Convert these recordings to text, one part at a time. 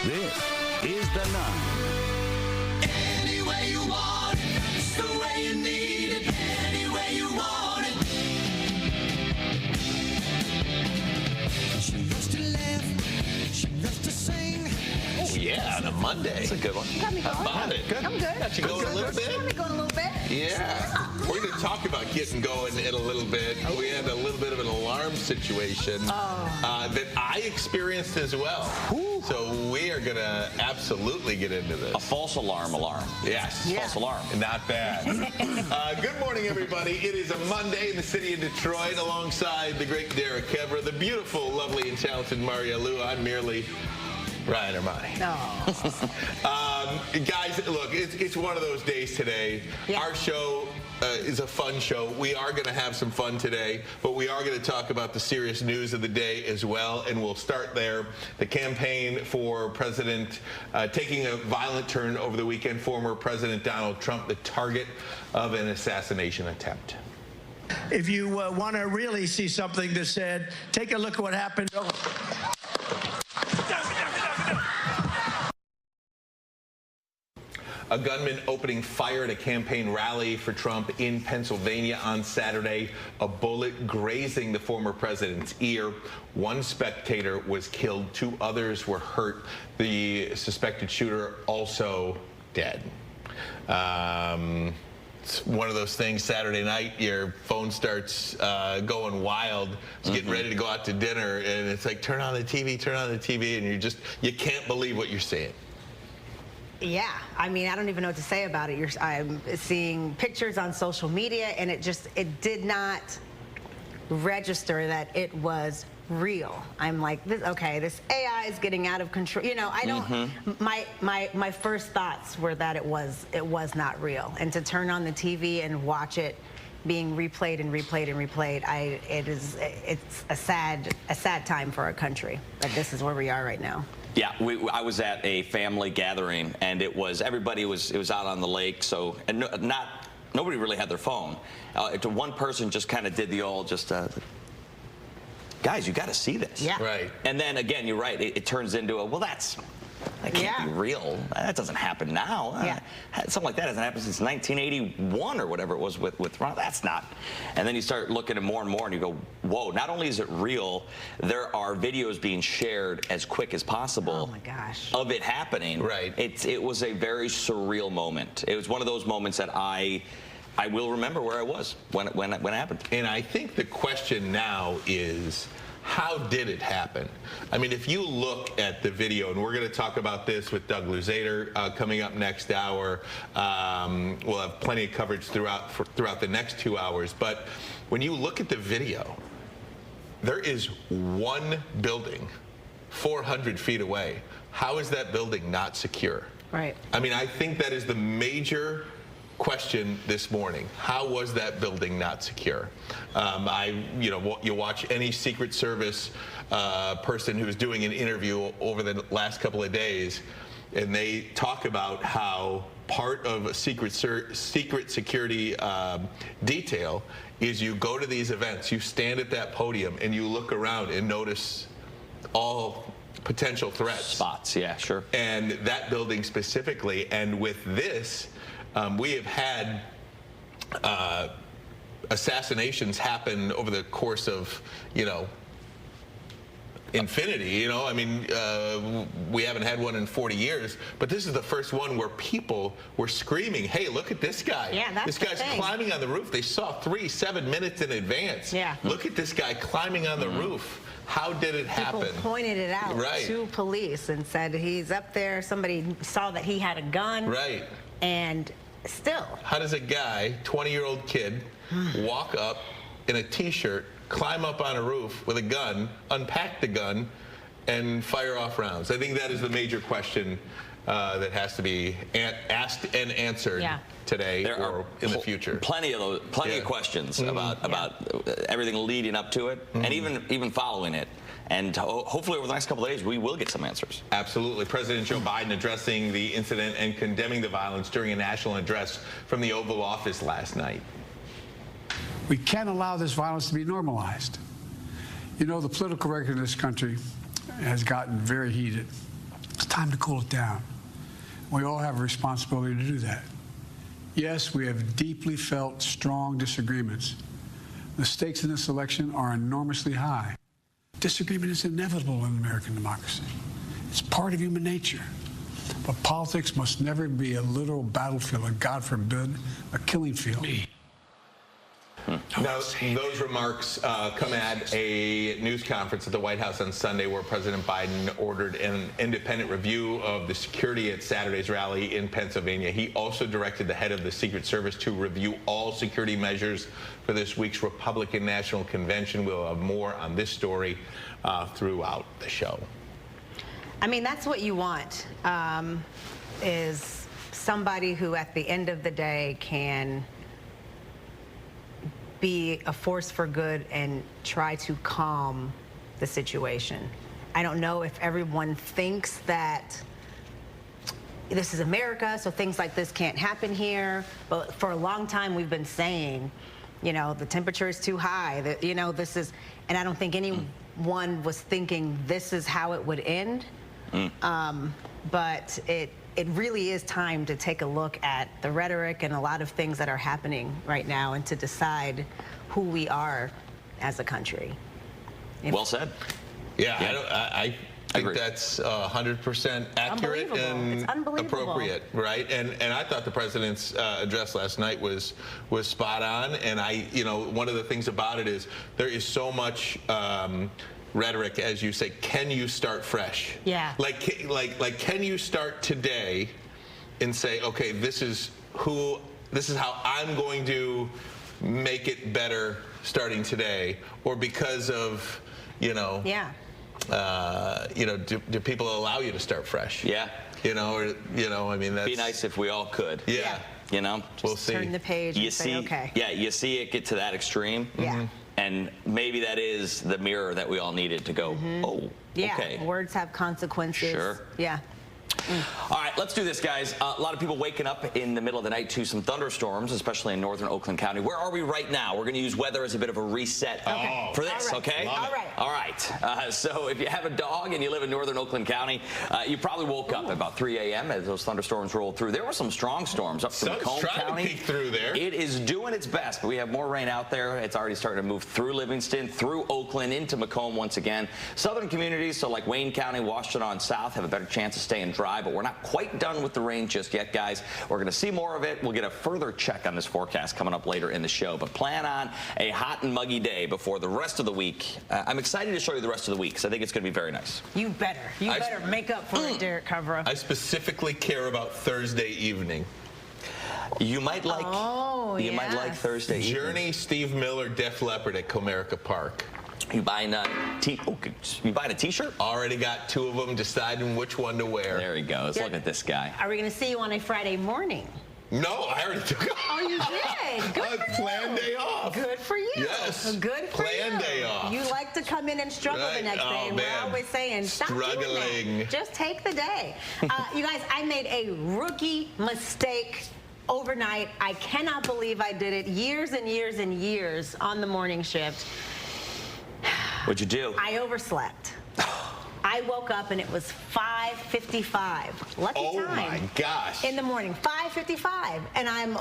This is The Nine. Any way you want it, it's the way you need it. Any way you want it. She loves to laugh, she loves to sing. Oh, yeah, on a Monday. That's a good one. You got me going. How about it? I'm good. Got you going a little bit? Got me going a little bit. Yeah. We're going to talk about getting going in a little bit. We had a little bit of an alarm situation that I experienced as well. So we are going to absolutely get into this. A false alarm. Yes. Yeah. False alarm. Not bad. Good morning, everybody. It is a Monday in the city of Detroit alongside the great Derek Kevra, the beautiful, lovely, and talented Maria Lou. I'm merely Ryan Armani. Guys, look, it's one of those days today. Yeah. Our show is a fun show. We are going to have some fun today, but we are going to talk about the serious news of the day as well, and we'll start there. The campaign for President taking a violent turn over the weekend. Former President Donald Trump, the target of an assassination attempt. If you want to really see something that's said, take a look at what happened. A gunman opening fire at a campaign rally for Trump in Pennsylvania on Saturday. A bullet grazing the former president's ear. One spectator was killed. 2 others were hurt. The suspected shooter also dead. It's one of those things, Saturday night, your phone starts going wild. It's getting ready to go out to dinner, and it's like, turn on the TV, and you can't believe what you're seeing. Yeah, I mean, I don't even know what to say about it. I'm seeing pictures on social media, and it did not register that it was real. I'm like, this AI is getting out of control. You know, I don't. My first thoughts were that it was not real, and to turn on the TV and watch it being replayed and replayed and replayed, it's a sad time for our country. That this is where we are right now. Yeah, I was at a family gathering, and everybody was out on the lake, so nobody really had their phone. One person just kind of did the old guys, you got to see this. Yeah. Right. And then again, you're right. It turns into that can't be real. That doesn't happen now. Yeah. Something like that hasn't happened since 1981 or whatever it was with Ron. That's not. And then you start looking at more and more, and you go, whoa, not only is it real, there are videos being shared as quick as possible. Oh, my gosh. Of it happening. Right. It was a very surreal moment. It was one of those moments that I will remember where I was when it happened. And I think the question now is, how did it happen? I mean, if you look at the video, and we're going to talk about this with Doug Luzader coming up next hour. We'll have plenty of coverage throughout the next 2 hours. But when you look at the video, there is one building 400 feet away. How is that building not secure? Right. I mean, I think that is the major question this morning. How was that building not secure? You watch any Secret Service person who's doing an interview over the last couple of days, and they talk about how part of a secret security detail is you go to these events, you stand at that podium, and you look around and notice all potential threats. Spots, yeah, sure. And that building specifically, and with this, we have had assassinations happen over the course of, infinity. I mean, we haven't had one in 40 years, but this is the first one where people were screaming, hey, look at this guy. Yeah, that's this guy's climbing on the roof. They saw 7 minutes in advance. Yeah. Look at this guy climbing on the roof. How did it happen? People pointed it out to police and said he's up there. Somebody saw that he had a gun. Right. And still. How does a guy, 20-year-old kid, walk up in a T-shirt, climb up on a roof with a gun, unpack the gun, and fire off rounds? I think that is the major question that has to be asked and answered today or in the future. Plenty of questions about everything leading up to it, and even following it. And hopefully over the next couple of days, we will get some answers. Absolutely. President Joe Biden addressing the incident and condemning the violence during a national address from the Oval Office last night. We can't allow this violence to be normalized. You know, the political record in this country has gotten very heated. time to cool it down. We all have a responsibility to do that. Yes, we have deeply felt strong disagreements. The stakes in this election are enormously high. Disagreement is inevitable in American democracy. It's part of human nature. But politics must never be a literal battlefield, or God forbid, a killing field. Now, those remarks come at a news conference at the White House on Sunday where President Biden ordered an independent review of the security at Saturday's rally in Pennsylvania. He also directed the head of the Secret Service to review all security measures for this week's Republican National Convention. We'll have more on this story throughout the show. I mean, that's what you want, is somebody who at the end of the day can be a force for good and try to calm the situation. I don't know if everyone thinks that this is America, so things like this can't happen here. But for a long time, we've been saying, you know, the temperature is too high, that, you know, this is, and I don't think anyone was thinking this is how it would end. But it really is time to take a look at the rhetoric and a lot of things that are happening right now and to decide who we are as a country. Well said. Yeah, I think that's 100% accurate and appropriate, right? And I thought the president's address last night was spot on. And you know, one of the things about it is there is so much rhetoric, as you say. Can you start fresh? Yeah. Like, can you start today and say, okay, this is how I'm going to make it better starting today, or because of, you know, do people allow you to start fresh? Yeah. You know, or, you know, I mean, that's... Be nice if we all could. Yeah. You know? We'll see. Turn the page and say, okay. Yeah, you see it get to that extreme. Yeah. And maybe that is the mirror that we all needed to go, oh, okay. Words have consequences. Sure. Yeah. All right, let's do this, guys. A lot of people waking up in the middle of the night to some thunderstorms, especially in northern Oakland County. Where are we right now? We're going to use weather as a bit of a reset for this, okay? All right. So if you have a dog and you live in northern Oakland County, you probably woke up at about 3 a.m. as those thunderstorms rolled through. There were some strong storms up from Macomb County. To peek through there. It is doing its best, but we have more rain out there. It's already starting to move through Livingston, through Oakland, into Macomb once again. Southern communities, so like Wayne County, Washington on south, have a better chance of staying dry, but we're not quite done with the rain just yet, guys. We're going to see more of it. We'll get a further check on this forecast coming up later in the show, but plan on a hot and muggy day before the rest of the week. I'm excited to show you the rest of the week, because I think it's going to be very nice. You better. You better make up for it, Derek Covera. I specifically care about Thursday evening. You might like, you might like Thursday evening. Journey, Steve Miller, Def Leppard at Comerica Park. You buying a T-shirt? Already got 2 of them, deciding which one to wear. There he goes. Look at this guy. Are we going to see you on a Friday morning? No, I already took off. Oh, you did? Good for you. Planned day off. Good for you. Yes. Good for you. Planned day off. You like to come in and struggle the next day. And we're always saying, stop doing that. Just take the day. You guys, I made a rookie mistake overnight. I cannot believe I did it. Years and years and years on the morning shift. What'd you do? I overslept. I woke up and it was 5:55. Lucky time. Oh my gosh. In the morning, 5:55, and I'm.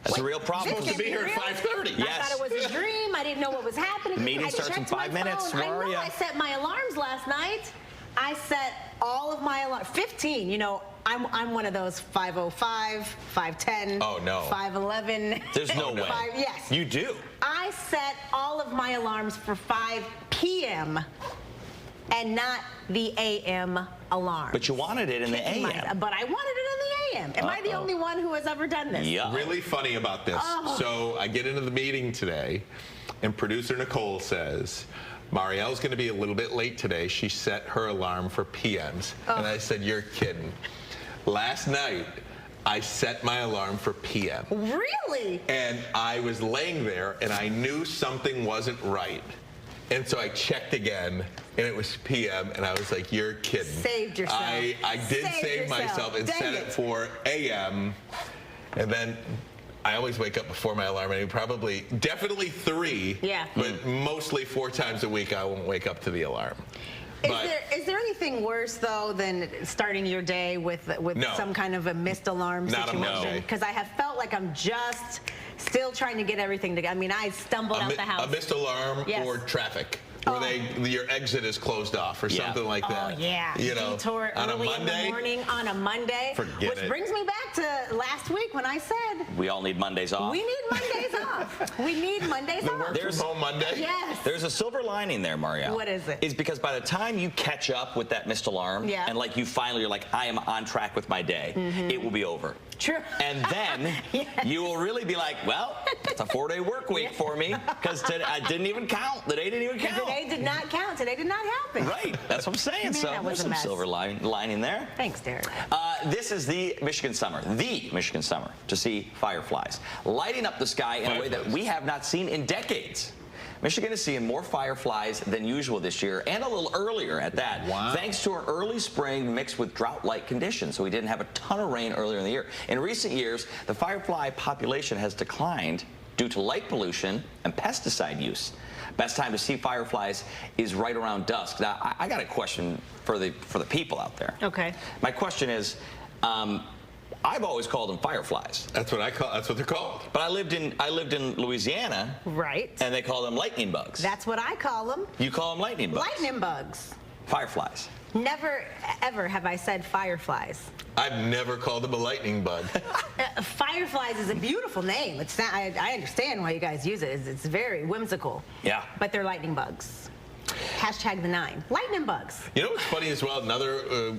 That's a real problem. Supposed to be here at 5:30. I thought it was a dream. I didn't know what was happening. The meeting starts in 5 minutes. Where are you? I set my alarms last night. I set all of my alarms. 15. You know, I'm one of those 5:05, 5:10. Oh no. 5:11. There's no way. Yes. You do. I set all of my alarms for 5 p.m. and not the a.m. alarm. But you wanted it in the a.m. But I wanted it in the a.m. Am I the only one who has ever done this? Yeah. Really funny about this. So I get into the meeting today, and producer Nicole says, Marielle's going to be a little bit late today. She set her alarm for PMs. And I said, you're kidding. Last night, I set my alarm for PM. Really? And I was laying there, and I knew something wasn't right. And so I checked again, and it was PM, and I was like, you're kidding. Saved yourself. I did save myself and set it for AM. And then I always wake up before my alarm, and definitely 3, but mostly 4 times a week I won't wake up to the alarm. Is there anything worse though than starting your day with No. some kind of a missed alarm Not a situation? Monday. Because I have felt like I'm just still trying to get everything together. I mean, I stumbled out the house. A missed alarm Yes. or traffic. Where your exit is closed off or something like that. Oh yeah, You know, detour on a early in Monday. the morning on a Monday. Forget Which it. brings me back to last week when I said We all need Mondays off. we need Mondays off. We need Mondays The off. work from home Monday. Yes. There's a silver lining there, Marielle. What is it? Is because by the time you catch up with that missed alarm, Yeah. and like you finally, you're like, I am on track with my day, it will be over. True. And then Yes. you will really be like, well, it's a 4-day work week for me because I didn't even count. The day didn't even count. Today did not count. Today did not happen. Right. That's what I'm saying. Man, So that was there's a some mess. silver lining there. Thanks, Derek. This is the Michigan summer to see fireflies lighting up the sky in a way that Fireflies. we have not seen in decades. Michigan is seeing more fireflies than usual this year, and a little earlier at that, thanks to an early spring mixed with drought-like conditions. So we didn't have a ton of rain earlier in the year. In recent years, the firefly population has declined due to light pollution and pesticide use. Best time to see fireflies is right around dusk. Now, I got a question for the people out there. Okay. My question is, I've always called them fireflies, That's what they're called. but I lived in Louisiana, Right. and they call them lightning bugs. That's what I call them. You call them lightning bugs. Lightning bugs. Fireflies. Never, ever have I said fireflies. I've never called them a lightning bug. Fireflies is a beautiful name. It's not, I understand why you guys use it. It's very whimsical. Yeah. But they're lightning bugs. Hashtag the 9. Lightning bugs. You know what's funny as well? Another,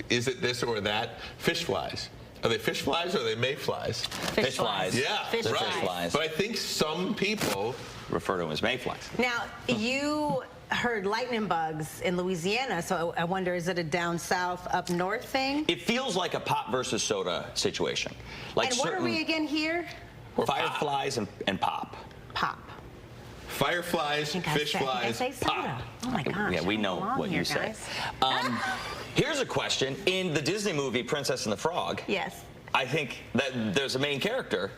is it this or that? Fish flies. Are they fish flies or are they mayflies? Fish flies. Yeah, Fish They're right. fish flies. But I think some people, Refer to them as mayflies. Now, you heard lightning bugs in Louisiana, so I wonder, is it a down south, up north thing? It feels like a pop versus soda situation. Like And what are certain we again here? fireflies and pop. Pop. fireflies, I think fish I flies, say soda. pop. Oh my gosh. Yeah, we know Come on what here, you say. guys. Here's a question. In the Disney movie Princess and the Frog, Yes. I think that there's a main character.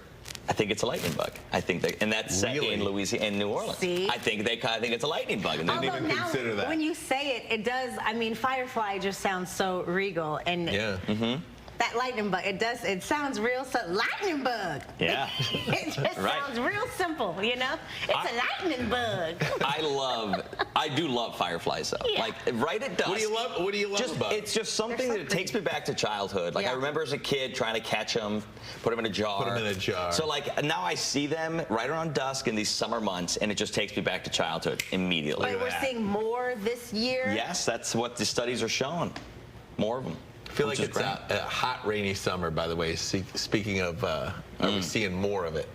I think it's a lightning bug. I think that, and that's set Really? in Louisiana, in New Orleans. See? I think it's a lightning bug. And Although- even now, consider that. when you say it, it does. I mean, firefly just sounds so regal, and Yeah. that lightning bug, it sounds real. So lightning bug. Yeah. It just Right. sounds real simple, you know. It's a lightning bug. I do love fireflies though. Yeah. Like right at dusk. What do you love Just, about it? it's just something There's that takes me back to childhood. Like I Yeah. remember as a kid trying to catch them, put them in a jar. Put 'em in a jar. So like now I see them right around dusk in these summer months, and it just takes me back to childhood immediately. But we're that. seeing more this year. Yes, that's what the studies are showing. More of them. I feel like it's a hot, rainy summer, by the way. Speaking of, are we seeing more of it?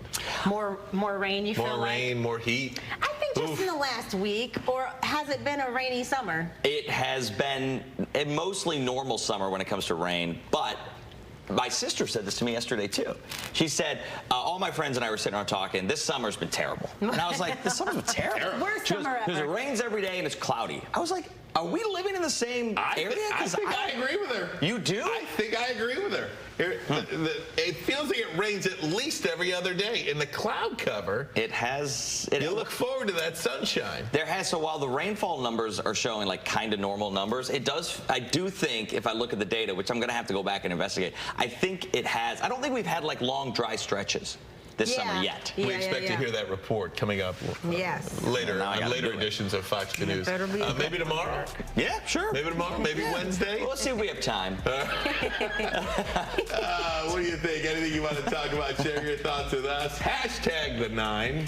More rain. You feel More like? rain, more heat? I think just in the last week, or has it been a rainy summer? It has been a mostly normal summer when it comes to rain, but my sister said this to me yesterday too. She said, all my friends and I were sitting around talking, this summer's been terrible. And I was like, this summer's been terrible. Worst She goes, summer because it ever. rains every day and it's cloudy. I was like, are we living in the same area? I 'Cause think I agree with her. You do? I think I agree with her. It feels like it rains at least every other day. In the cloud cover, It has. you look forward to that sunshine. There has, so while the rainfall numbers are showing like kind of normal numbers, it does, I do think, if I look at the data, which I'm going to have to go back and investigate, I think it has, I don't think we've had like long dry stretches this summer yet. Yeah, We expect to hear that report coming up Yes. later Now I on gotta later do it. editions of Fox News. better be- Maybe tomorrow. Yeah, sure. Maybe tomorrow. Maybe Wednesday. Well, let's see if we have time. What do you think? Anything you want to talk about? Share your thoughts with us. #the9.